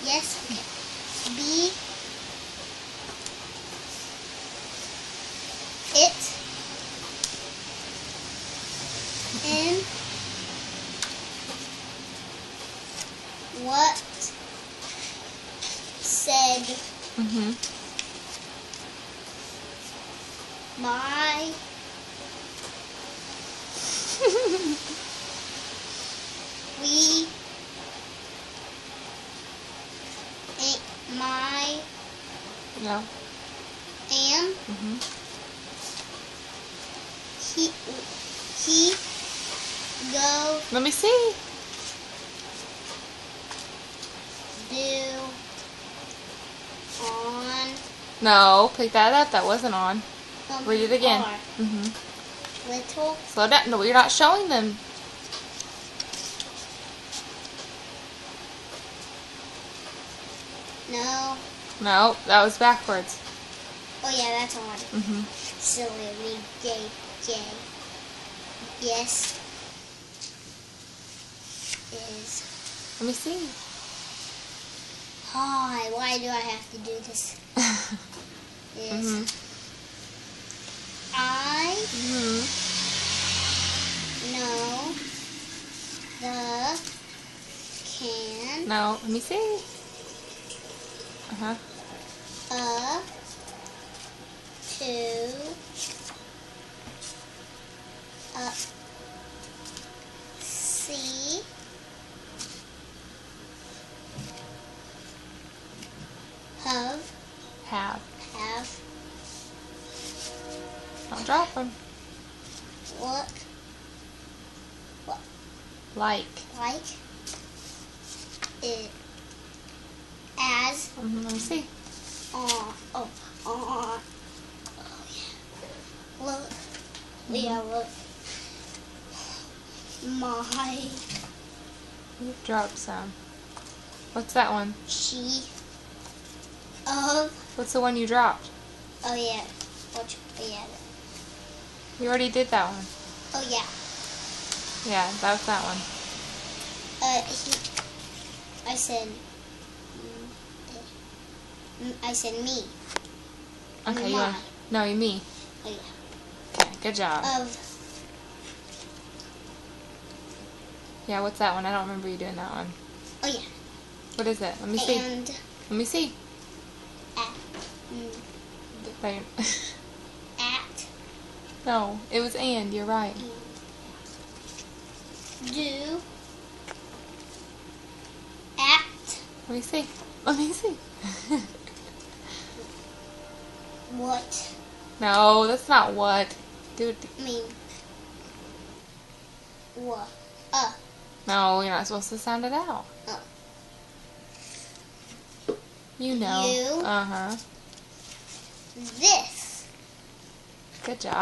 Yes. Okay. B. It. N. What said my we my No. am he go Let me see. do on No, pick that up. That wasn't on. Read it again. are little Slow down. No, you're not showing them. no. No, that was backwards. Oh yeah, that's on. Silly of me. J. Yes. Is. Let me see. Hi. Why do I have to do this? Is. I know the can No, let me see. to see Have. have Don't drop them. look Like. it as Let me see. oh yeah. Look. Yeah, look. My You've dropped some. What's that one? she of What's the one you dropped? oh yeah. Yeah. You already did that one. Oh yeah. Yeah, that was that one. I said me. Okay, My. No, you me. Oh yeah. Okay, good job. Of Yeah, what's that one? I don't remember you doing that one. oh yeah. What is it? Let me see. And Let me see. at Right. at No, it was and. You're right. do at Let me see. Let me see. what No, that's not what. Dude. mean what No, you're not supposed to sound it out. You know. You. Uh-huh. This. Good job.